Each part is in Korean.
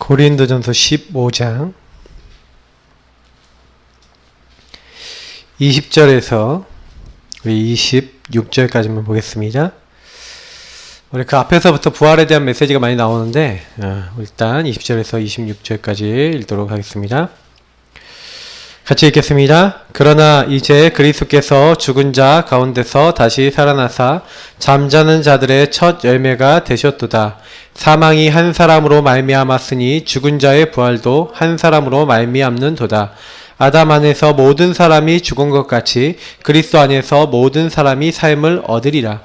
고린도전서 15장 20절에서 26절까지만 보겠습니다. 우리 그 앞에서부터 부활에 대한 메시지가 많이 나오는데 일단 20절에서 26절까지 읽도록 하겠습니다. 같이 읽겠습니다. 그러나 이제 그리스도께서 죽은 자 가운데서 다시 살아나사 잠자는 자들의 첫 열매가 되셨도다. 사망이 한 사람으로 말미암았으니 죽은 자의 부활도 한 사람으로 말미암는도다. 아담 안에서 모든 사람이 죽은 것 같이 그리스도 안에서 모든 사람이 삶을 얻으리라.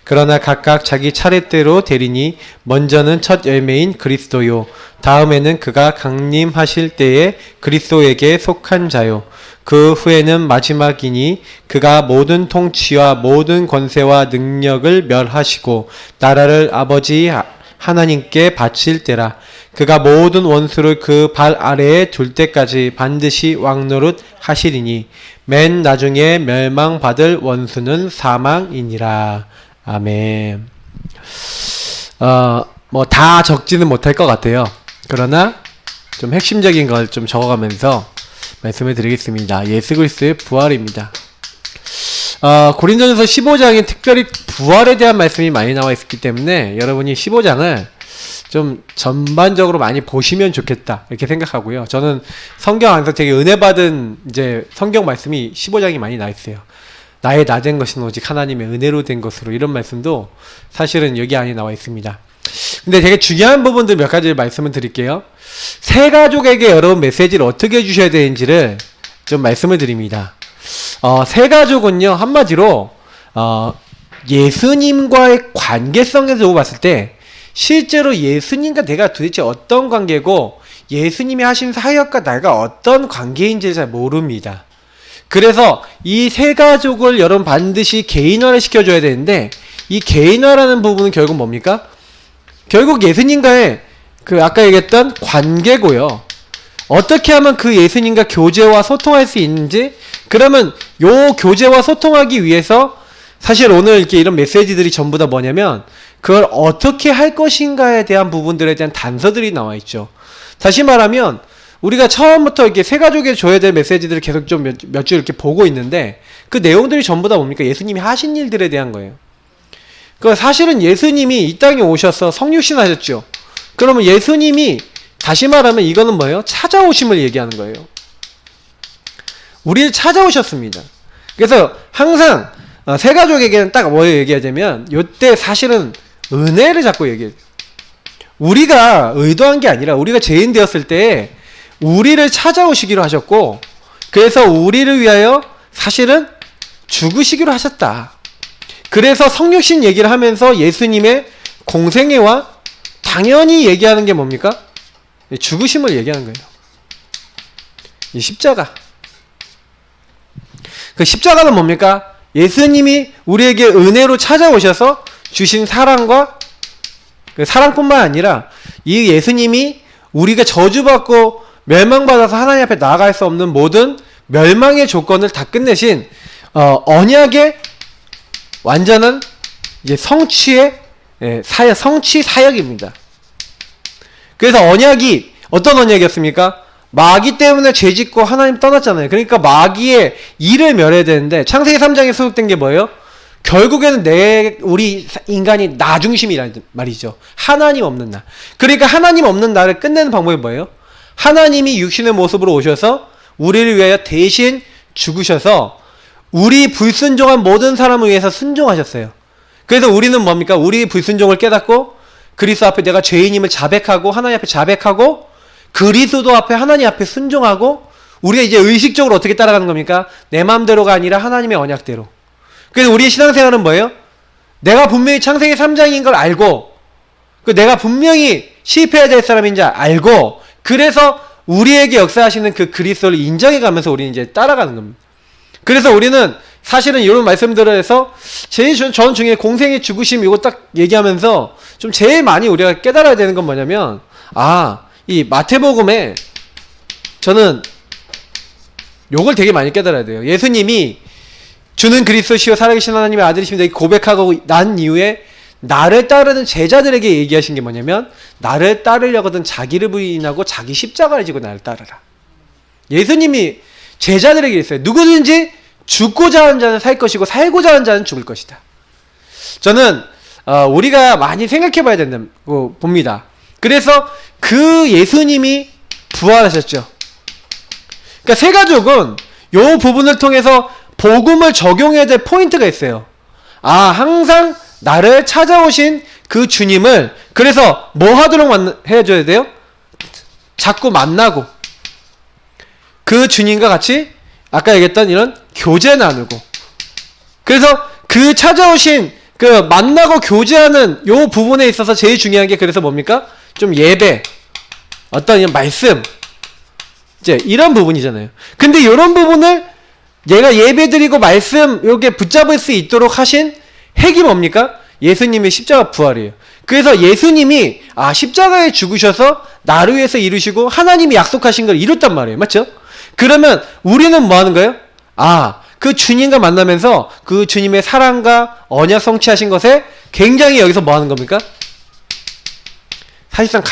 그러나 각각 자기 차례대로 되리니 먼저는 첫 열매인 그리스도요, 다음에는 그가 강림하실 때에 그리스도에게 속한 자요, 그 후에는 마지막이니 그가 모든 통치와 모든 권세와 능력을 멸하시고 나라를 아버지 하나님께 바칠 때라. 그가 모든 원수를 그 발 아래에 둘 때까지 반드시 왕노릇 하시리니 맨 나중에 멸망받을 원수는 사망이니라. 아멘. 뭐 다 적지는 못할 것 같아요. 그러나 좀 핵심적인 걸 좀 적어가면서 말씀을 드리겠습니다. 예수 그리스도의 부활입니다. 고린도전서 15장에 특별히 부활에 대한 말씀이 많이 나와 있기 때문에 여러분이 15장을 좀 전반적으로 많이 보시면 좋겠다 이렇게 생각하고요. 저는 성경 안에서 되게 은혜 받은 이제 성경 말씀이 15장이 많이 나 있어요. 나의 나 된 것은 오직 하나님의 은혜로 된 것으로, 이런 말씀도 사실은 여기 안에 나와 있습니다. 근데 되게 중요한 부분들 몇 가지 말씀을 드릴게요. 새 가족에게 여러분 메시지를 어떻게 주셔야 되는지를 좀 말씀을 드립니다. 새 가족은요, 한마디로 예수님과의 관계성에서 두고 봤을 때 실제로 예수님과 내가 도대체 어떤 관계고 예수님이 하신 사역과 내가 어떤 관계인지를 잘 모릅니다. 그래서 이 세 가족을 여러분 반드시 개인화를 시켜줘야 되는데, 이 개인화라는 부분은 결국 뭡니까? 결국 예수님과의 그 아까 얘기했던 관계고요. 어떻게 하면 그 예수님과 교제와 소통할 수 있는지, 그러면 요 교제와 소통하기 위해서 사실 오늘 이렇게 이런 메시지들이 전부 다 뭐냐면 그걸 어떻게 할 것인가에 대한 부분들에 대한 단서들이 나와 있죠. 다시 말하면 우리가 처음부터 이렇게 새 가족에 줘야 될 메시지들을 계속 좀 몇 줄 이렇게 보고 있는데, 그 내용들이 전부 다 뭡니까? 예수님이 하신 일들에 대한 거예요. 그 사실은 예수님이 이 땅에 오셔서 성육신 하셨죠. 그러면 예수님이 다시 말하면 이거는 뭐예요? 찾아오심을 얘기하는 거예요. 우리를 찾아오셨습니다. 그래서 항상 새 가족에게는 딱 뭐 얘기하자면 요때 사실은 은혜를 자꾸 얘기해요. 우리가 의도한 게 아니라 우리가 죄인 되었을 때 우리를 찾아오시기로 하셨고, 그래서 우리를 위하여 사실은 죽으시기로 하셨다. 그래서 성육신 얘기를 하면서 예수님의 공생애와 당연히 얘기하는 게 뭡니까? 죽으심을 얘기하는 거예요. 이 십자가. 그 십자가는 뭡니까? 예수님이 우리에게 은혜로 찾아오셔서 주신 사랑과 그 사랑뿐만 아니라 이 예수님이 우리가 저주받고 멸망받아서 하나님 앞에 나아갈 수 없는 모든 멸망의 조건을 다 끝내신 언약의 완전한 이제 성취의 성취 사역입니다. 그래서 언약이 어떤 언약이었습니까? 마귀 때문에 죄짓고 하나님 떠났잖아요. 그러니까 마귀의 일을 멸해야 되는데, 창세기 3장에 소속된 게 뭐예요? 결국에는 우리 인간이 나 중심이란 말이죠. 하나님 없는 나. 그러니까 하나님 없는 나를 끝내는 방법이 뭐예요? 하나님이 육신의 모습으로 오셔서 우리를 위하여 대신 죽으셔서 우리 불순종한 모든 사람을 위해서 순종하셨어요. 그래서 우리는 뭡니까? 우리 불순종을 깨닫고 그리스도 앞에 내가 죄인임을 자백하고 하나님 앞에 자백하고 그리스도 앞에 하나님 앞에 순종하고, 우리가 이제 의식적으로 어떻게 따라가는 겁니까? 내 마음대로가 아니라 하나님의 언약대로. 그래서 우리의 신앙생활은 뭐예요? 내가 분명히 창세기 3장인 걸 알고, 내가 분명히 실패해야 될 사람인 줄 알고, 그래서 우리에게 역사하시는 그 그리스도를 인정해가면서 우리는 이제 따라가는 겁니다. 그래서 우리는 사실은 이런 말씀들에서 제일 전 중에 공생의 죽으심 이거 딱 얘기하면서 좀 제일 많이 우리가 깨달아야 되는 건 뭐냐면, 이 마태복음에 저는 요걸 되게 많이 깨달아야 돼요. 예수님이 주는 그리스도시요 살아계신 하나님의 아들이십니다 고백하고 난 이후에 나를 따르는 제자들에게 얘기하신 게 뭐냐면 나를 따르려거든 자기를 부인하고 자기 십자가를 지고 나를 따르라. 예수님이 제자들에게 했어요. 누구든지 죽고자 하는 자는 살 것이고 살고자 하는 자는 죽을 것이다. 저는 우리가 많이 생각해 봐야 된다고 봅니다. 그래서 그 예수님이 부활하셨죠. 그러니까 세가족은 이 부분을 통해서 복음을 적용해야 될 포인트가 있어요. 항상 나를 찾아오신 그 주님을 그래서 뭐 하도록 해줘야 돼요? 자꾸 만나고 그 주님과 같이 아까 얘기했던 이런 교제 나누고 그래서 그 찾아오신 그 만나고 교제하는 요 부분에 있어서 제일 중요한 게 그래서 뭡니까? 좀 예배 어떤 이런 말씀 이제 이런 부분이잖아요. 근데 이런 부분을 얘가 예배드리고 말씀 요게 붙잡을 수 있도록 하신 핵이 뭡니까? 예수님의 십자가 부활이에요. 그래서 예수님이 십자가에 죽으셔서 나를 위해서 이루시고 하나님이 약속하신 걸 이뤘단 말이에요. 맞죠? 그러면 우리는 뭐 하는 거예요? 그 주님과 만나면서 그 주님의 사랑과 언약 성취하신 것에 굉장히 여기서 뭐 하는 겁니까? 사실상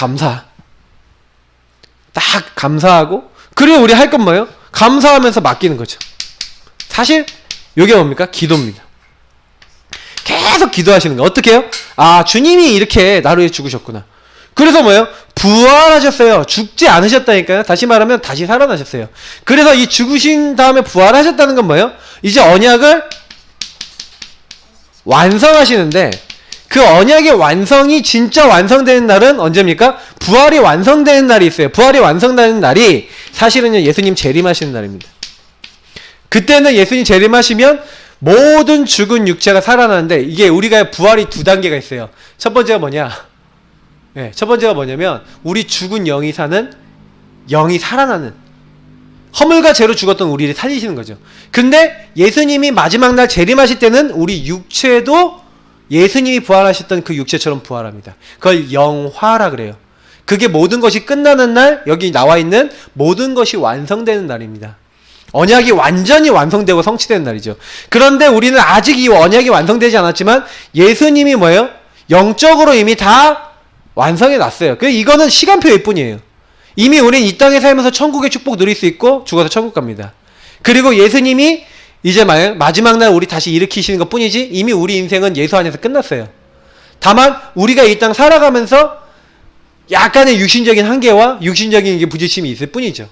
딱 감사하고 그리고 우리 할 건 뭐예요? 감사하면서 맡기는 거죠. 사실 이게 뭡니까? 기도입니다. 계속 기도하시는 거예요. 어떻게 해요? 주님이 이렇게 나를 위해 죽으셨구나. 그래서 뭐예요? 부활하셨어요. 죽지 않으셨다니까요. 다시 말하면 다시 살아나셨어요. 그래서 이 죽으신 다음에 부활하셨다는 건 뭐예요? 이제 언약을 완성하시는데 그 언약의 완성이 진짜 완성되는 날은 언제입니까? 부활이 완성되는 날이 있어요. 부활이 완성되는 날이 사실은요 예수님 재림하시는 날입니다. 그때는 예수님 재림하시면 모든 죽은 육체가 살아나는데 이게 우리가 부활이 두 단계가 있어요. 첫 번째가 뭐냐? 첫 번째가 뭐냐면 우리 죽은 영이 살아나는 허물과 죄로 죽었던 우리를 살리시는 거죠. 근데 예수님이 마지막 날 재림하실 때는 우리 육체도 예수님이 부활하셨던 그 육체처럼 부활합니다. 그걸 영화라 그래요. 그게 모든 것이 끝나는 날 여기 나와 있는 모든 것이 완성되는 날입니다. 언약이 완전히 완성되고 성취되는 날이죠. 그런데 우리는 아직 이 언약이 완성되지 않았지만 예수님이 뭐예요? 영적으로 이미 다 완성해 놨어요. 이거는 시간표일 뿐이에요. 이미 우리는 이 땅에 살면서 천국의 축복 누릴 수 있고 죽어서 천국 갑니다. 그리고 예수님이 이제 마지막 날 우리 다시 일으키시는 것 뿐이지 이미 우리 인생은 예수 안에서 끝났어요. 다만 우리가 이 땅 살아가면서 약간의 육신적인 한계와 육신적인 부딪힘이 있을 뿐이죠.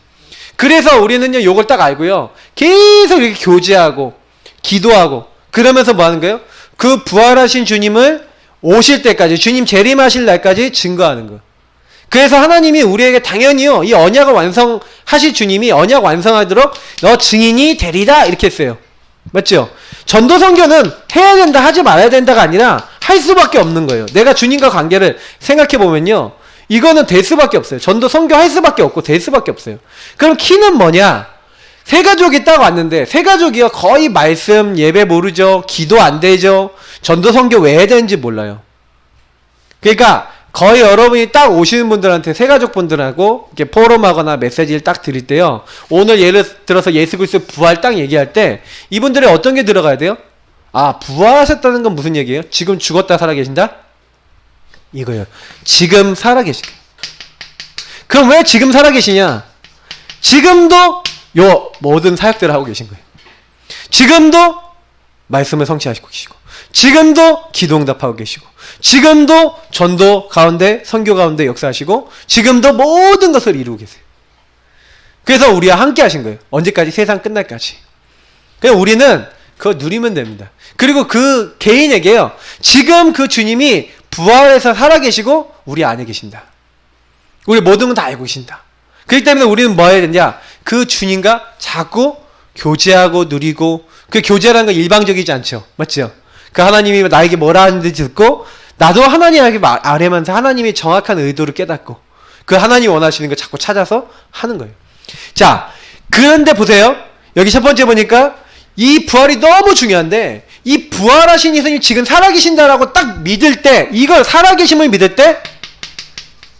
그래서 우리는요 요걸 딱 알고요 계속 이렇게 교제하고 기도하고 그러면서 뭐 하는 거예요? 그 부활하신 주님을 오실 때까지 주님 재림하실 날까지 증거하는 거예요. 그래서 하나님이 우리에게 당연히요 이 언약을 완성하실 주님이 언약 완성하도록 너 증인이 되리라 이렇게 했어요. 맞죠? 전도 선교는 해야 된다 하지 말아야 된다가 아니라 할 수밖에 없는 거예요. 내가 주님과 관계를 생각해 보면요 이거는 될 수밖에 없어요. 전도 선교 할 수밖에 없고 될 수밖에 없어요. 그럼 키는 뭐냐? 세가족이 딱 왔는데 세가족이요 거의 말씀 예배 모르죠. 기도 안 되죠. 전도 선교 왜 해야 되는지 몰라요. 그러니까 거의 여러분이 딱 오시는 분들한테 세가족 분들하고 이렇게 포럼하거나 메시지를 딱 드릴 때요 오늘 예를 들어서 예수 그리스도 부활 딱 얘기할 때 이분들이 어떤 게 들어가야 돼요? 부활하셨다는 건 무슨 얘기예요? 지금 죽었다 살아계신다? 이거예요. 지금 살아계시게. 그럼 왜 지금 살아계시냐? 지금도 요 모든 사역들을 하고 계신 거예요. 지금도 말씀을 성취하시고 계시고 지금도 기도응답하고 계시고 지금도 전도 가운데 선교 가운데 역사하시고 지금도 모든 것을 이루고 계세요. 그래서 우리와 함께 하신 거예요. 언제까지? 세상 끝날까지. 그냥 우리는 그거 누리면 됩니다. 그리고 그 개인에게요 지금 그 주님이 부활해서 살아계시고 우리 안에 계신다. 우리 모든 건 다 알고 계신다. 그렇기 때문에 우리는 뭐 해야 되냐? 그 주님과 자꾸 교제하고 누리고 그 교제라는 건 일방적이지 않죠. 맞죠? 그 하나님이 나에게 뭐라 하는지 듣고 나도 하나님에게 아뢰면서 하나님의 정확한 의도를 깨닫고 그 하나님이 원하시는 걸 자꾸 찾아서 하는 거예요. 자, 그런데 보세요. 여기 첫 번째 보니까 이 부활이 너무 중요한데 이 부활하신 예수님 지금 살아계신다라고 딱 믿을 때 이걸 살아계심을 믿을 때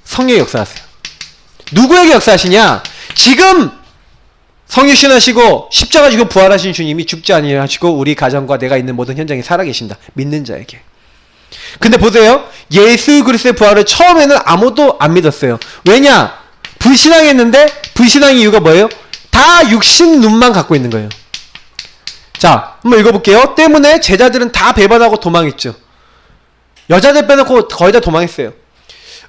성령이 역사하세요. 누구에게 역사하시냐? 지금 성육신하시고 십자가 지고 부활하신 주님이 죽지 아니하시고 우리 가정과 내가 있는 모든 현장에 살아계신다. 믿는 자에게. 근데 보세요. 예수 그리스도의 부활을 처음에는 아무도 안 믿었어요. 왜냐? 불신앙했는데 불신앙의 이유가 뭐예요? 다 육신 눈만 갖고 있는 거예요. 자, 한번 읽어볼게요. 때문에 제자들은 다 배반하고 도망했죠. 여자들 빼놓고 거의 다 도망했어요.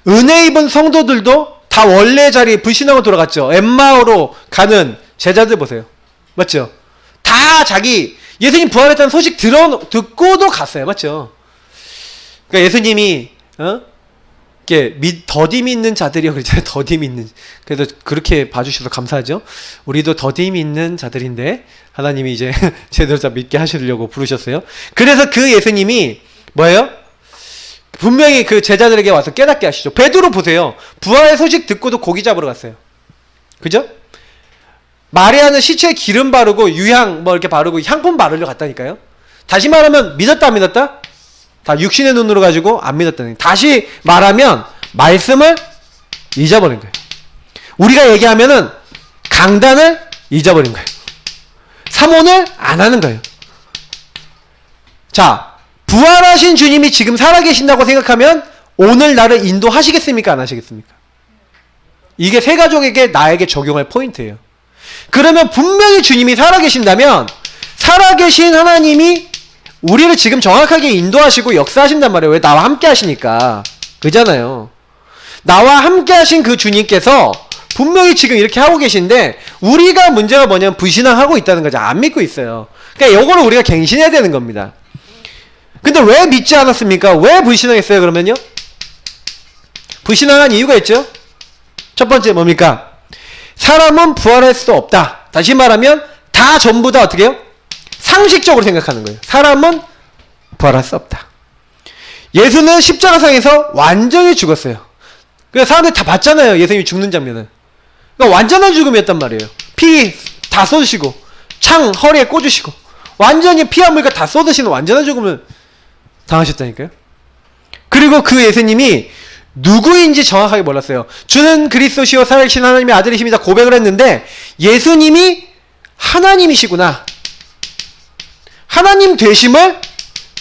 은혜 입은 성도들도 다 원래 자리에 불신앙으로 돌아갔죠. 엠마오로 가는 제자들 보세요. 맞죠? 다 자기 예수님 부활했다는 소식 듣고도 갔어요. 맞죠? 그러니까 예수님이 이렇게 더디 믿는 자들이요 그랬잖아요. 더디 믿는. 그래서 그렇게 봐주셔서 감사하죠. 우리도 더디 믿는 자들인데 하나님이 이제 제대로 다 믿게 하시려고 부르셨어요. 그래서 그 예수님이 뭐예요? 분명히 그 제자들에게 와서 깨닫게 하시죠. 베드로 보세요. 부활의 소식 듣고도 고기 잡으러 갔어요. 그죠? 마리아는 시체에 기름 바르고 유향 뭐 이렇게 바르고 향품 바르러 갔다니까요. 다시 말하면 믿었다 안 믿었다? 다 육신의 눈으로 가지고 안 믿었다는 거예요. 다시 말하면 말씀을 잊어버린 거예요. 우리가 얘기하면은 강단을 잊어버린 거예요. 사모를 안 하는 거예요. 자, 부활하신 주님이 지금 살아계신다고 생각하면 오늘 나를 인도하시겠습니까? 안 하시겠습니까? 이게 세 가족에게 나에게 적용할 포인트예요. 그러면 분명히 주님이 살아계신다면 살아계신 하나님이 우리를 지금 정확하게 인도하시고 역사하신단 말이에요. 왜? 나와 함께 하시니까. 그잖아요. 나와 함께 하신 그 주님께서 분명히 지금 이렇게 하고 계신데 우리가 문제가 뭐냐면 불신앙하고 있다는 거죠. 안 믿고 있어요. 그러니까 요거를 우리가 갱신해야 되는 겁니다. 근데 왜 믿지 않았습니까? 왜 불신앙했어요? 그러면요? 불신앙한 이유가 있죠? 첫 번째 뭡니까? 사람은 부활할 수 없다. 다시 말하면 다 전부 다 어떻게 해요? 상식적으로 생각하는 거예요. 사람은 부활할 수 없다. 예수는 십자가상에서 완전히 죽었어요. 그래서 사람들이 다 봤잖아요. 예수님이 죽는 장면은. 그러니까 완전한 죽음이었단 말이에요. 피 다 쏟으시고 창 허리에 꽂으시고 완전히 피와 물과 다 쏟으시는 완전한 죽음을 당하셨다니까요. 그리고 그 예수님이 누구인지 정확하게 몰랐어요. 주는 그리스도시요 살아계신 하나님의 아들이십니다 고백을 했는데 예수님이 하나님이시구나. 하나님 되심을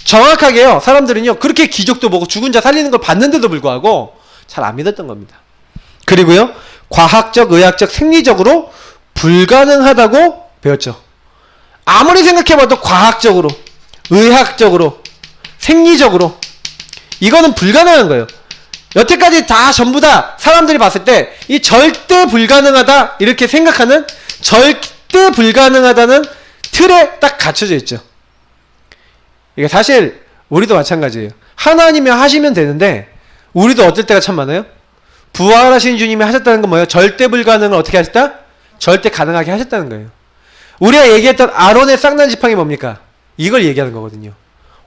정확하게요. 사람들은요. 그렇게 기적도 보고 죽은 자 살리는 걸 봤는데도 불구하고 잘 안 믿었던 겁니다. 그리고요. 과학적, 의학적, 생리적으로 불가능하다고 배웠죠. 아무리 생각해봐도 과학적으로, 의학적으로, 생리적으로 이거는 불가능한 거예요. 여태까지 다 전부 다 사람들이 봤을 때 이 절대 불가능하다 이렇게 생각하는 절대 불가능하다는 틀에 딱 갖춰져 있죠. 이게 사실 우리도 마찬가지예요. 하나님이 하시면 되는데 우리도 어떨 때가 참 많아요. 부활하신 주님이 하셨다는 건 뭐예요? 절대 불가능을 어떻게 하셨다? 절대 가능하게 하셨다는 거예요. 우리가 얘기했던 아론의 싹난 지팡이 뭡니까? 이걸 얘기하는 거거든요.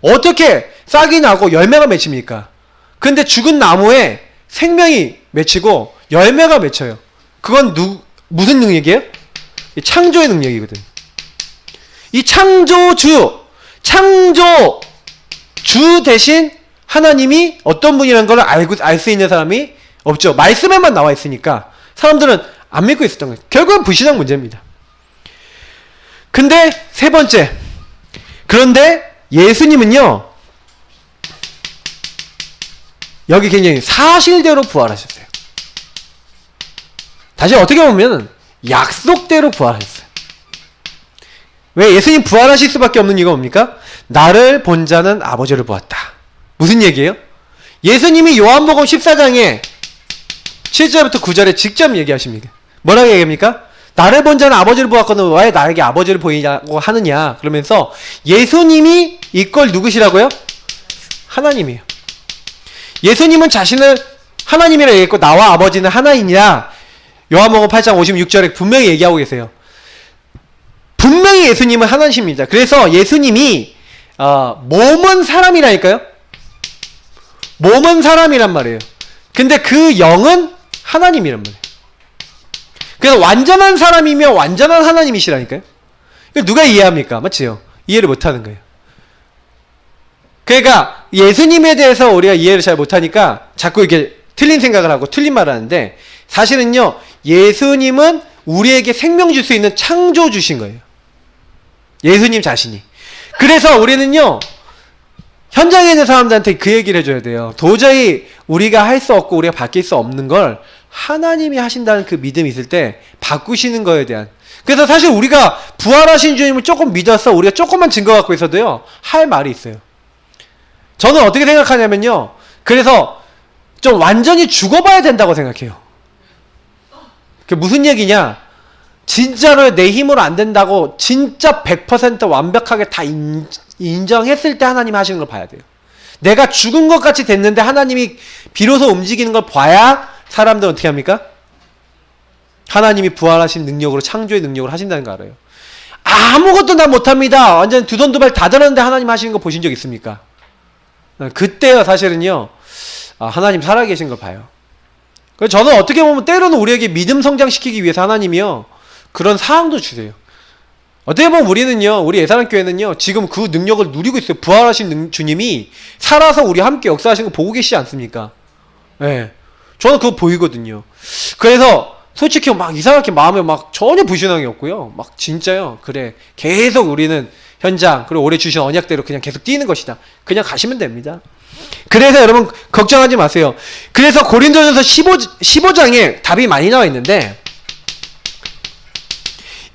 어떻게 싹이 나고 열매가 맺힙니까? 근데 죽은 나무에 생명이 맺히고 열매가 맺혀요. 그건 무슨 능력이에요? 창조의 능력이거든. 이 창조주 대신 하나님이 어떤 분이라는 걸 알 수 있는 사람이 없죠. 말씀에만 나와 있으니까 사람들은 안 믿고 있었던 거예요. 결국은 불신앙 문제입니다. 근데 세 번째, 그런데 예수님은요 여기 굉장히 사실대로 부활하셨어요. 다시 어떻게 보면 약속대로 부활하셨어요. 왜? 예수님 부활하실 수밖에 없는 이유가 뭡니까? 나를 본 자는 아버지를 보았다. 무슨 얘기예요? 예수님이 요한복음 14장에 7절부터 9절에 직접 얘기하십니다. 뭐라고 얘기합니까? 나를 본 자는 아버지를 보았거든 왜 나에게 아버지를 보이냐고 하느냐. 그러면서 예수님이 이걸 누구시라고요? 하나님이에요. 예수님은 자신을 하나님이라 얘기했고 나와 아버지는 하나이니라 요한복음 8장 56절에 분명히 얘기하고 계세요. 분명히 예수님은 하나님입니다. 그래서 예수님이 몸은 사람이라니까요. 몸은 사람이란 말이에요. 근데 그 영은 하나님이란 말이에요. 그래서 완전한 사람이며 완전한 하나님이시라니까요. 이거 누가 이해합니까? 맞지요? 이해를 못하는 거예요. 그러니까 예수님에 대해서 우리가 이해를 잘 못하니까 자꾸 이렇게 틀린 생각을 하고 틀린 말을 하는데 사실은요 예수님은 우리에게 생명 줄 수 있는 창조주신 거예요. 예수님 자신이. 그래서 우리는요 현장에 있는 사람들한테 그 얘기를 해줘야 돼요. 도저히 우리가 할 수 없고 우리가 바뀔 수 없는 걸 하나님이 하신다는 그 믿음이 있을 때 바꾸시는 거에 대한. 그래서 사실 우리가 부활하신 주님을 조금 믿어서 우리가 조금만 증거 갖고 있어도요, 할 말이 있어요. 저는 어떻게 생각하냐면요, 그래서 좀 완전히 죽어봐야 된다고 생각해요. 그게 무슨 얘기냐? 진짜로 내 힘으로 안 된다고 진짜 100% 완벽하게 다 인정했을 때 하나님 하시는 걸 봐야 돼요. 내가 죽은 것 같이 됐는데 하나님이 비로소 움직이는 걸 봐야 사람들은 어떻게 합니까? 하나님이 부활하신 능력으로, 창조의 능력으로 하신다는 거 알아요. 아무것도 나 못합니다. 완전 두 손 두 발 다 들었는데 하나님 하시는 거 보신 적 있습니까? 그때요, 사실은요, 하나님 살아계신 걸 봐요. 그래서 저는 어떻게 보면 때로는 우리에게 믿음 성장시키기 위해서 하나님이요, 그런 사항도 주세요. 어떻게 보면 우리는요, 우리 예사랑교회는요, 지금 그 능력을 누리고 있어요. 부활하신 주님이 살아서 우리 함께 역사하시는 거 보고 계시지 않습니까? 예. 네. 저는 그거 보이거든요. 그래서 솔직히 막 이상하게 마음에 막 전혀 불신앙이 없고요. 막 진짜요. 그래. 계속 우리는 현장, 그리고 올해 주신 언약대로 그냥 계속 뛰는 것이다. 그냥 가시면 됩니다. 그래서 여러분 걱정하지 마세요. 그래서 고린도전서 15장에 답이 많이 나와 있는데,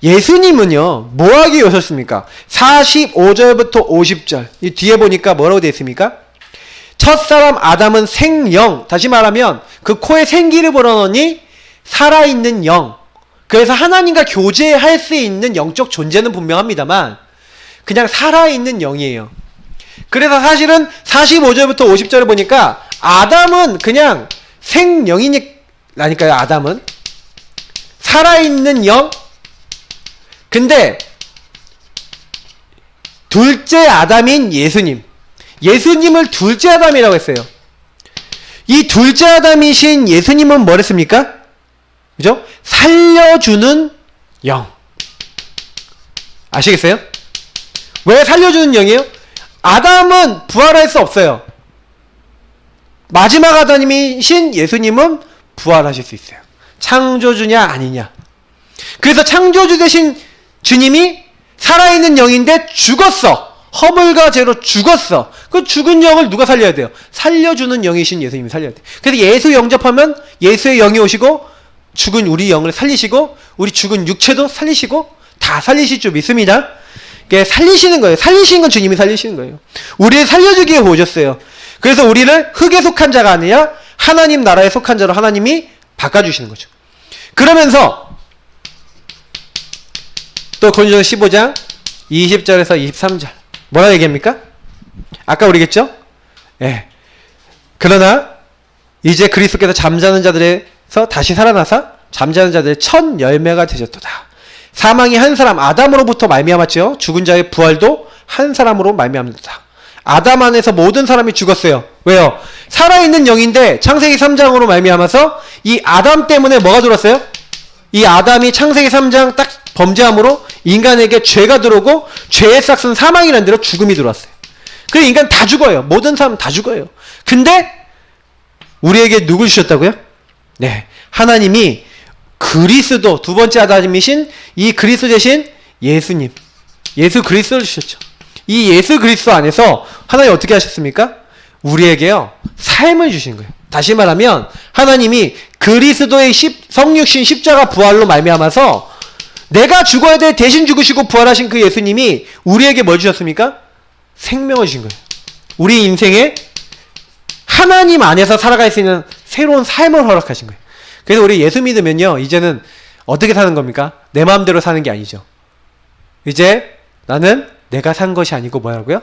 예수님은요, 뭐 하기 오셨습니까? 45절부터 50절. 이 뒤에 보니까 뭐라고 되어 있습니까? 첫사람 아담은 생영. 다시 말하면 그 코에 생기를 불어넣으니 살아있는 영. 그래서 하나님과 교제할 수 있는 영적 존재는 분명합니다만 그냥 살아있는 영이에요. 그래서 사실은 45절부터 50절을 보니까 아담은 그냥 생영이니까요. 아담은 살아있는 영. 근데 둘째 아담인 예수님을 둘째 아담이라고 했어요. 이 둘째 아담이신 예수님은 뭐랬습니까? 그죠? 살려주는 영. 아시겠어요? 왜 살려주는 영이에요? 아담은 부활할 수 없어요. 마지막 아담이신 예수님은 부활하실 수 있어요. 창조주냐 아니냐. 그래서 창조주 되신 주님이 살아있는 영인데 죽었어. 허물과 죄로 죽었어. 그 죽은 영을 누가 살려야 돼요? 살려주는 영이신 예수님이 살려야 돼요. 그래서 예수 영접하면 예수의 영이 오시고 죽은 우리 영을 살리시고 우리 죽은 육체도 살리시고 다 살리실 줄 믿습니다. 그게 살리시는 거예요. 살리시는 건 주님이 살리시는 거예요. 우리를 살려주기 위해 오셨어요. 그래서 우리를 흙에 속한 자가 아니라 하나님 나라에 속한 자로 하나님이 바꿔주시는 거죠. 그러면서 또 고린도전서 15장 20절에서 23절 뭐라 얘기합니까? 아까 우리겠죠? 예. 그러나 이제 그리스도께서 잠자는 자들에서 다시 살아나사 잠자는 자들의 첫 열매가 되셨도다. 사망이 한 사람 아담으로부터 말미암았죠. 죽은 자의 부활도 한 사람으로 말미암았다. 아담 안에서 모든 사람이 죽었어요. 왜요? 살아있는 영인데 창세기 3장으로 말미암아서 이 아담 때문에 뭐가 들어왔어요? 이 아담이 창세기 3장 딱 범죄함으로 인간에게 죄가 들어오고 죄의 싹은 사망이라는 대로 죽음이 들어왔어요. 그래서 인간 다 죽어요. 모든 사람 다 죽어요. 근데 우리에게 누굴 주셨다고요? 네, 하나님이 그리스도 두 번째 아담이신 이 그리스도 대신 예수님, 예수 그리스도를 주셨죠. 이 예수 그리스도 안에서 하나님 어떻게 하셨습니까? 우리에게요 삶을 주신 거예요. 다시 말하면 하나님이 그리스도의 성육신 십자가 부활로 말미암아서 내가 죽어야 돼 대신 죽으시고 부활하신 그 예수님이 우리에게 뭘 주셨습니까? 생명을 주신 거예요. 우리 인생에 하나님 안에서 살아갈 수 있는 새로운 삶을 허락하신 거예요. 그래서 우리 예수 믿으면요 이제는 어떻게 사는 겁니까? 내 마음대로 사는 게 아니죠. 이제 나는 내가 산 것이 아니고 뭐라고요?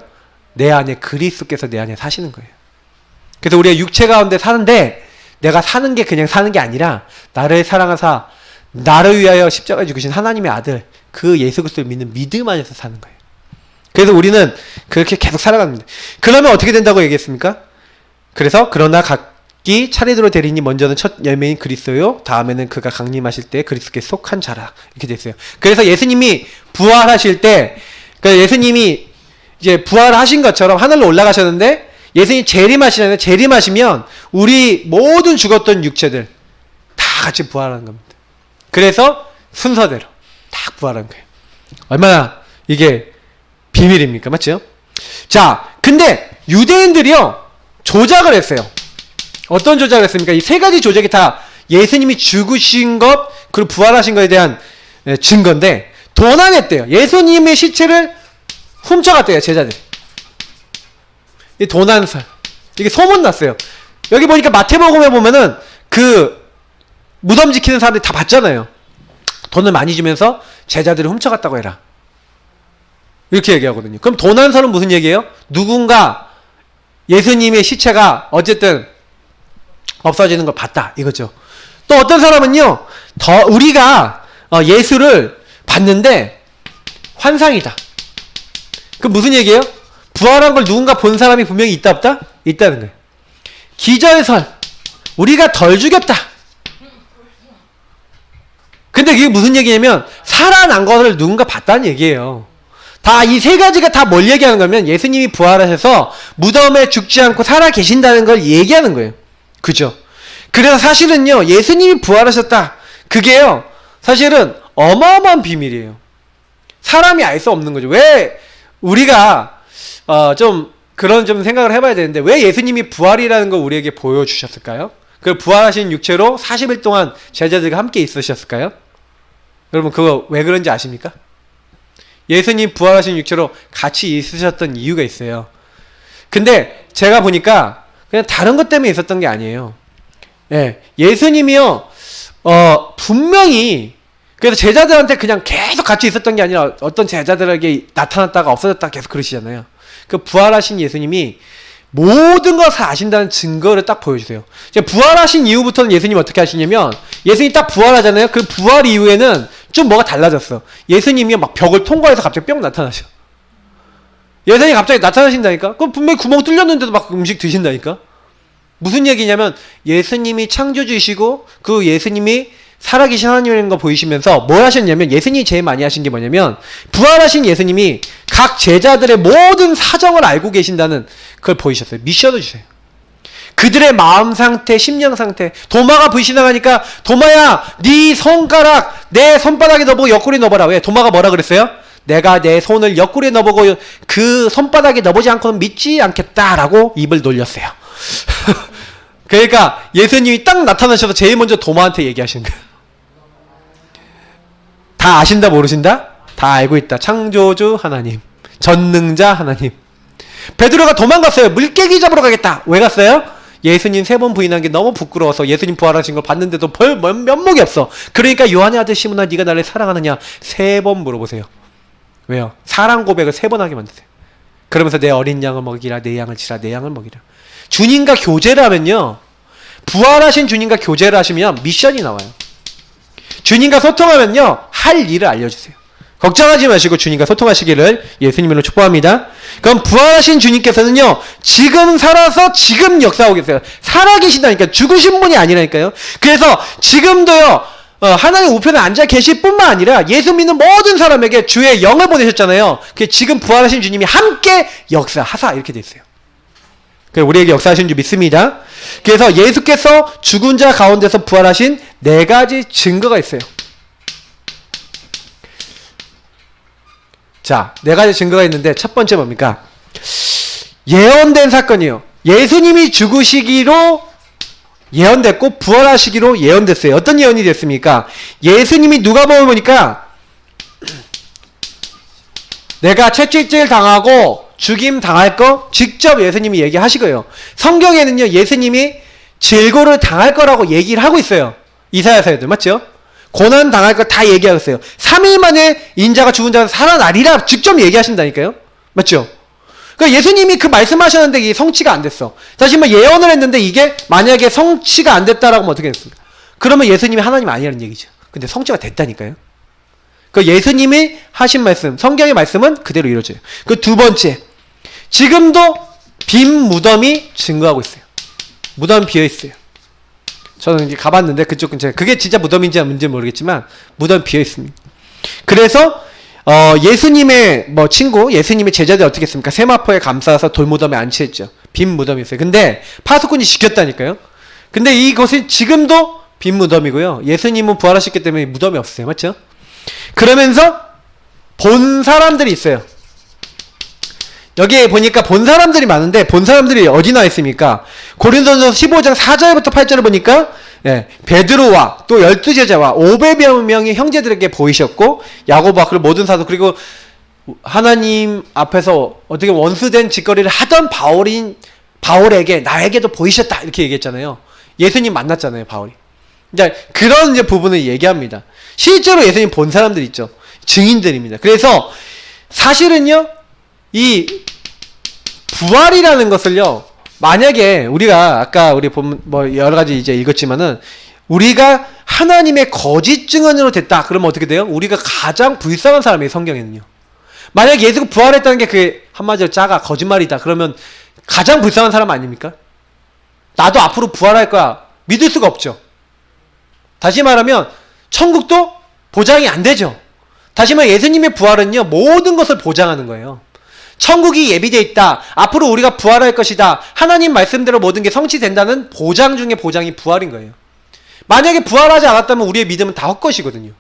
내 안에 그리스도께서 내 안에 사시는 거예요. 그래서 우리가 육체 가운데 사는데 내가 사는 게 그냥 사는 게 아니라 나를 사랑하사 나를 위하여 십자가에 죽으신 하나님의 아들 그 예수 그리스도를 믿는 믿음 안에서 사는 거예요. 그래서 우리는 그렇게 계속 살아갑니다. 그러면 어떻게 된다고 얘기했습니까? 그래서 그러나 각기 차례대로 되리니 먼저는 첫 열매인 그리스도요 다음에는 그가 강림하실 때 그리스도께 속한 자라 이렇게 됐어요. 그래서 예수님이 부활하실 때 그러니까 예수님이 이제 부활하신 것처럼 하늘로 올라가셨는데 예수님이 재림하시잖아요. 재림하시면 우리 모든 죽었던 육체들 다 같이 부활하는 겁니다. 그래서 순서대로 딱 부활한 거예요. 얼마나 이게 비밀입니까? 맞죠? 자, 근데 유대인들이요 조작을 했어요. 어떤 조작을 했습니까? 이 세 가지 조작이 다 예수님이 죽으신 것 그리고 부활하신 것에 대한 증거인데 도난했대요. 예수님의 시체를 훔쳐갔대요, 제자들이. 이 도난설. 이게 소문났어요. 여기 보니까 마태복음에 보면은 그 무덤 지키는 사람들이 다 봤잖아요. 돈을 많이 주면서 제자들을 훔쳐갔다고 해라. 이렇게 얘기하거든요. 그럼 도난설은 무슨 얘기예요? 누군가 예수님의 시체가 어쨌든 없어지는 걸 봤다. 이거죠. 또 어떤 사람은요, 우리가 예수를 봤는데 환상이다. 그 무슨 얘기예요? 부활한 걸 누군가 본 사람이 분명히 있다 없다? 있다는 거예요. 기절설. 우리가 덜 죽였다. 근데 그게 무슨 얘기냐면 살아난 것을 누군가 봤다는 얘기예요. 다 이 세 가지가 다 뭘 얘기하는 거면 예수님이 부활하셔서 무덤에 죽지 않고 살아 계신다는 걸 얘기하는 거예요. 그죠? 그래서 사실은요, 예수님이 부활하셨다. 그게요, 사실은 어마어마한 비밀이에요. 사람이 알 수 없는 거죠. 왜 우리가 좀 그런 좀 생각을 해봐야 되는데 왜 예수님이 부활이라는 걸 우리에게 보여주셨을까요? 그 부활하신 육체로 40일 동안 제자들과 함께 있으셨을까요? 여러분 그거 왜 그런지 아십니까? 예수님 부활하신 육체로 같이 있으셨던 이유가 있어요. 근데 제가 보니까 그냥 다른 것 때문에 있었던 게 아니에요. 예, 예수님이요 분명히 그래서 제자들한테 그냥 계속 같이 있었던 게 아니라 어떤 제자들에게 나타났다가 없어졌다가 계속 그러시잖아요. 그 부활하신 예수님이 모든 것을 아신다는 증거를 딱 보여주세요. 부활하신 이후부터는 예수님 어떻게 하시냐면 예수님이 딱 부활하잖아요. 그 부활 이후에는 좀 뭐가 달라졌어. 예수님이 막 벽을 통과해서 갑자기 뿅 나타나셔. 예수님이 갑자기 나타나신다니까? 그럼 분명히 구멍 뚫렸는데도 막 음식 드신다니까? 무슨 얘기냐면 예수님이 창조주이시고 그 예수님이 살아계신 하나님이라는 거 보이시면서 뭘 하셨냐면 예수님이 제일 많이 하신 게 뭐냐면 부활하신 예수님이 각 제자들의 모든 사정을 알고 계신다는 그걸 보이셨어요. 미션을 주세요. 그들의 마음 상태, 심령 상태. 도마가 불신앙하니까 도마야 네 손가락 내 손바닥에 넣어보고 옆구리에 넣어봐라. 왜? 도마가 뭐라 그랬어요? 내가 내 손을 옆구리에 넣어보고 그 손바닥에 넣어보지 않고는 믿지 않겠다라고 입을 놀렸어요. 그러니까 예수님이 딱 나타나셔서 제일 먼저 도마한테 얘기하시는 거예요. 다 아신다 모르신다? 다 알고 있다. 창조주 하나님, 전능자 하나님. 베드로가 도망갔어요. 물개기 잡으러 가겠다. 왜 갔어요? 예수님 3번 부인한 게 너무 부끄러워서 예수님 부활하신 걸 봤는데도 별 면목이 없어. 그러니까 요한의 아들 시몬아 네가 나를 사랑하느냐 3번 물어보세요. 왜요? 사랑 고백을 3번 하게 만드세요. 그러면서 내 어린 양을 먹이라, 내 양을 치라, 내 양을 먹이라. 주님과 교제를 하면요, 부활하신 주님과 교제를 하시면 미션이 나와요. 주님과 소통하면요 할 일을 알려주세요. 걱정하지 마시고 주님과 소통하시기를 예수님으로 축복합니다. 그럼 부활하신 주님께서는요 지금 살아서 지금 역사하고 계세요. 살아계신다니까. 죽으신 분이 아니라니까요. 그래서 지금도요 하나님 우편에 앉아 계실 뿐만 아니라 예수 믿는 모든 사람에게 주의 영을 보내셨잖아요. 그게 지금 부활하신 주님이 함께 역사하사 이렇게 돼 있어요. 우리에게 역사하신 줄 믿습니다. 그래서 예수께서 죽은 자 가운데서 부활하신 4가지 증거가 있어요. 자, 4가지 증거가 있는데 첫 번째 뭡니까? 예언된 사건이요. 예수님이 죽으시기로 예언됐고 부활하시기로 예언됐어요. 어떤 예언이 됐습니까? 예수님이 누가복음 보니까 내가 채찍질 당하고 죽임 당할 거 직접 예수님이 얘기하시고요. 성경에는요 예수님이 질고를 당할 거라고 얘기를 하고 있어요. 이사야서에도 맞죠? 고난 당할 거 다 얘기하고 있어요. 3일 만에 인자가 죽은 자가 살아나리라 직접 얘기하신다니까요. 맞죠? 그러니까 예수님이 그 말씀하셨는데 이게 성취가 안 됐어. 다시 뭐 예언을 했는데 이게 만약에 성취가 안 됐다라고 하면 어떻게 됐습니까? 그러면 예수님이 하나님 아니라는 얘기죠. 근데 성취가 됐다니까요. 그 예수님이 하신 말씀, 성경의 말씀은 그대로 이루어져요. 그 두 번째, 지금도 빈 무덤이 증거하고 있어요. 무덤 비어 있어요. 저는 이제 가봤는데 그쪽 근처에 그게 진짜 무덤인지 아닌지 모르겠지만 무덤 비어 있습니다. 그래서 예수님의 친구, 예수님의 제자들 어떻게 했습니까? 세마포에 감싸서 돌무덤에 안치했죠. 빈 무덤이 있어요. 근데 파수꾼이 지켰다니까요. 근데 이것이 지금도 빈 무덤이고요. 예수님은 부활하셨기 때문에 무덤이 없어요. 맞죠? 그러면서 본 사람들이 있어요. 여기에 보니까 본 사람들이 많은데 본 사람들이 어디 나와 있습니까? 고린도전서 15장 4절부터 8절을 보니까 베드로와 또 12제자와 500여 명의 형제들에게 보이셨고 야고보와 그 모든 사도 그리고 하나님 앞에서 어떻게 원수된 짓거리를 하던 바울에게 나에게도 보이셨다 이렇게 얘기했잖아요. 예수님 만났잖아요, 바울이. 이제 그런 이제 부분을 얘기합니다. 실제로 예수님 본 사람들 있죠. 증인들입니다. 그래서 사실은요, 이 부활이라는 것을요, 만약에 우리가 아까 우리 보면 뭐 여러 가지 이제 읽었지만은 우리가 하나님의 거짓 증언으로 됐다. 그러면 어떻게 돼요? 우리가 가장 불쌍한 사람이에요, 성경에는요. 만약 예수가 부활했다는 게 그게 한마디로 짜가 거짓말이다. 그러면 가장 불쌍한 사람 아닙니까? 나도 앞으로 부활할 거야. 믿을 수가 없죠. 다시 말하면 천국도 보장이 안 되죠. 다시 말하면 예수님의 부활은요, 모든 것을 보장하는 거예요. 천국이 예비되어 있다. 앞으로 우리가 부활할 것이다. 하나님 말씀대로 모든 게 성취된다는 보장 중에 보장이 부활인 거예요. 만약에 부활하지 않았다면 우리의 믿음은 다 헛것이거든요.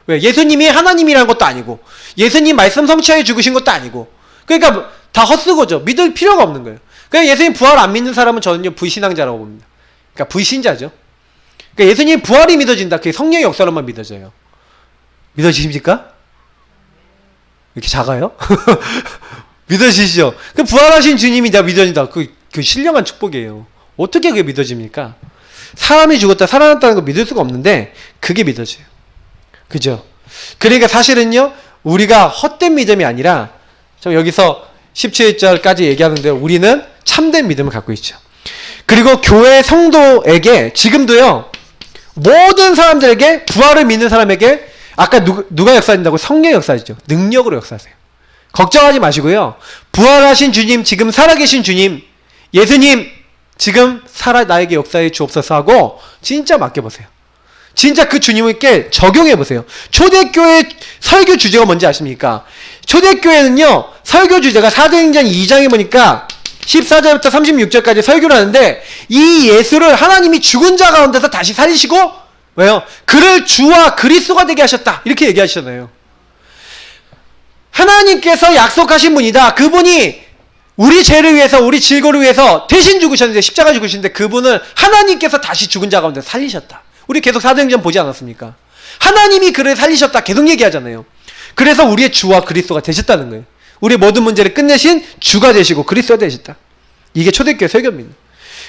왜? 예수님이 하나님이라는 것도 아니고 예수님 말씀 성취하여 죽으신 것도 아니고 그러니까 다 헛수고죠. 믿을 필요가 없는 거예요. 그러니까 예수님 부활 안 믿는 사람은 저는요 불신앙자라고 봅니다. 그러니까 불신자죠. 그러니까 예수님 부활이 믿어진다. 그게 성령의 역사로만 믿어져요. 믿어지십니까? 이렇게 작아요? 믿어지시죠? 그 부활하신 주님이 다 믿어진다. 그 신령한 축복이에요. 어떻게 그게 믿어집니까? 사람이 죽었다 살아났다는 거 믿을 수가 없는데 그게 믿어져요. 그죠? 그러니까 사실은요, 우리가 헛된 믿음이 아니라, 저 여기서 17절까지 얘기하는데 우리는 참된 믿음을 갖고 있죠. 그리고 교회 성도에게 지금도요, 모든 사람들에게 부활을 믿는 사람에게 아까 누가 역사하신다고? 성령의 역사하시죠. 능력으로 역사하세요. 걱정하지 마시고요. 부활하신 주님, 지금 살아계신 주님, 예수님, 지금 나에게 역사해 주옵소서 하고 진짜 맡겨보세요. 진짜 그 주님께 적용해보세요. 초대교회 설교 주제가 뭔지 아십니까? 초대교회는요, 설교 주제가 사도행전 2장에 보니까 14절부터 36절까지 설교를 하는데 이 예수를 하나님이 죽은 자 가운데서 다시 살리시고 왜요? 그를 주와 그리스도가 되게 하셨다. 이렇게 얘기하시잖아요. 하나님께서 약속하신 분이다. 그분이 우리 죄를 위해서 우리 질고를 위해서 대신 죽으셨는데 십자가 죽으셨는데 그분을 하나님께서 다시 죽은 자 가운데 살리셨다. 우리 계속 사도행전 보지 않았습니까? 하나님이 그를 살리셨다. 계속 얘기하잖아요. 그래서 우리의 주와 그리스도가 되셨다는 거예요. 우리의 모든 문제를 끝내신 주가 되시고 그리스도가 되셨다. 이게 초대교회 설교입니다.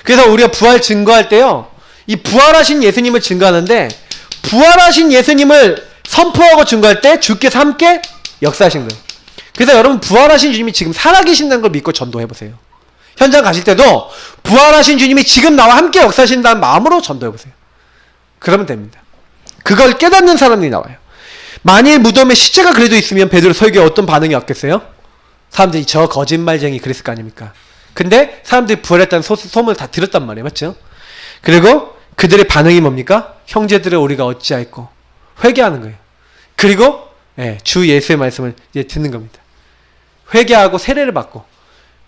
그래서 우리가 부활 증거할 때요, 이 부활하신 예수님을 증거하는데 부활하신 예수님을 선포하고 증거할 때 주께서 함께 역사하신 거예요. 그래서 여러분 부활하신 주님이 지금 살아계신다는 걸 믿고 전도해보세요. 현장 가실 때도 부활하신 주님이 지금 나와 함께 역사하신다는 마음으로 전도해보세요. 그러면 됩니다. 그걸 깨닫는 사람들이 나와요. 만일 무덤에 시체가 그래도 있으면 베드로 설교에 어떤 반응이 왔겠어요? 사람들이 저 거짓말쟁이 그랬을 거 아닙니까? 근데 사람들이 부활했다는 소문을 다 들었단 말이에요. 맞죠? 그리고 그들의 반응이 뭡니까? 형제들을 우리가 어찌하였고 회개하는 거예요. 그리고 주 예수의 말씀을 이제 듣는 겁니다. 회개하고 세례를 받고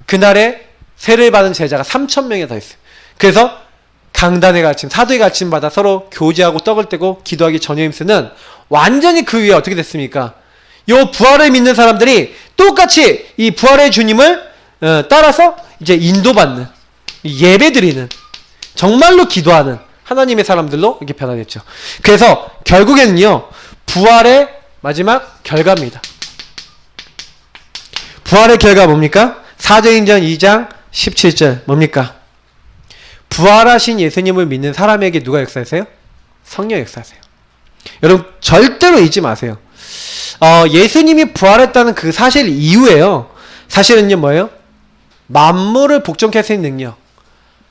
그날에 세례를 받은 제자가 3,000명이 더 있어요. 그래서 강단의 가르침, 사도의 가르침 받아 서로 교제하고 떡을 떼고 기도하기 전혀 힘쓰는 완전히 그 위에 어떻게 됐습니까? 요 부활을 믿는 사람들이 똑같이 이 부활의 주님을 따라서 이제 인도받는, 예배드리는, 정말로 기도하는 하나님의 사람들로 이렇게 변화됐죠. 그래서 결국에는요, 부활의 마지막 결과입니다. 부활의 결과 뭡니까? 사도행전 2장 17절 뭡니까? 부활하신 예수님을 믿는 사람에게 누가 역사하세요? 성령 역사하세요. 여러분 절대로 잊지 마세요. 예수님이 부활했다는 그 사실 이후에요. 사실은요 뭐예요? 만물을 복종케 할 수 있는 능력,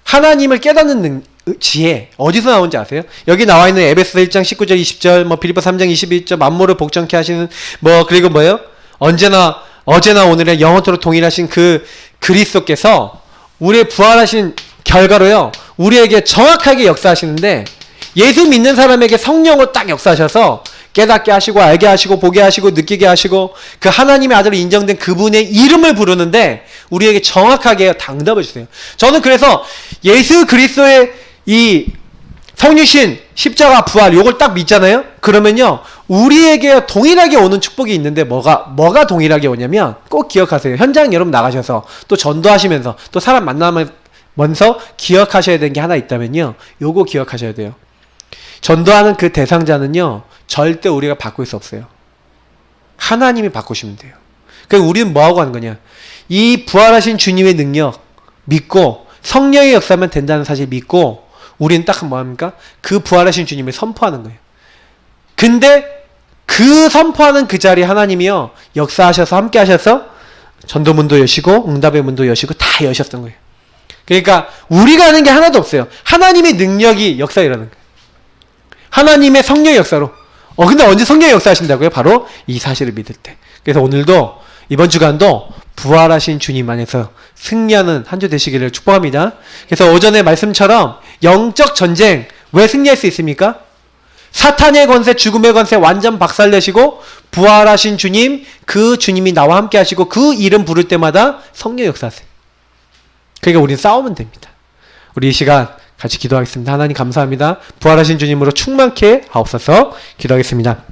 하나님을 깨닫는 지혜 어디서 나오는지 아세요? 여기 나와 있는 에베소 1장 19절 20절 빌립보 3장 21절 만물을 복종케 하시는 그리고 뭐예요? 언제나 어제나 오늘에 영원토록 동일하신 그 그리스도께서 우리의 부활하신 결과로요 우리에게 정확하게 역사하시는데 예수 믿는 사람에게 성령으로 딱 역사하셔서 깨닫게 하시고 알게 하시고 보게 하시고 느끼게 하시고 그 하나님의 아들로 인정된 그분의 이름을 부르는데 우리에게 정확하게 당답을 주세요. 저는 그래서 예수 그리스도의 이 성육신, 십자가, 부활 요걸 딱 믿잖아요. 그러면요 우리에게 동일하게 오는 축복이 있는데 뭐가 동일하게 오냐면 꼭 기억하세요. 현장 여러분 나가셔서 또 전도하시면서 또 사람 만나면서 기억하셔야 되는 게 하나 있다면요 요거 기억하셔야 돼요. 전도하는 그 대상자는요 절대 우리가 바꿀 수 없어요. 하나님이 바꾸시면 돼요. 그러니까 우리는 뭐하고 하는 거냐, 이 부활하신 주님의 능력 믿고 성령의 역사면 된다는 사실 믿고 우리는 딱 뭐합니까? 그 부활하신 주님을 선포하는 거예요. 근데 그 선포하는 그 자리에 하나님이요 역사하셔서 함께 하셔서 전도문도 여시고 응답의 문도 여시고 다 여셨던 거예요. 그러니까 우리가 하는 게 하나도 없어요. 하나님의 능력이 역사 일어나는 거예요. 하나님의 성령의 역사로. 근데 언제 성령의 역사하신다고요? 바로 이 사실을 믿을 때. 그래서 오늘도 이번 주간도 부활하신 주님 안에서 승리하는 한 주 되시기를 축복합니다. 그래서 오전에 말씀처럼 영적 전쟁 왜 승리할 수 있습니까? 사탄의 권세, 죽음의 권세 완전 박살내시고 부활하신 주님, 그 주님이 나와 함께 하시고 그 이름 부를 때마다 성령 역사하세요. 그러니까 우리는 싸우면 됩니다. 우리 이 시간 같이 기도하겠습니다. 하나님 감사합니다. 부활하신 주님으로 충만케 하옵소서. 기도하겠습니다.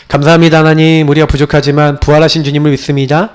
감사합니다. 하나님, 우리가 부족하지만 부활하신 주님을 믿습니다.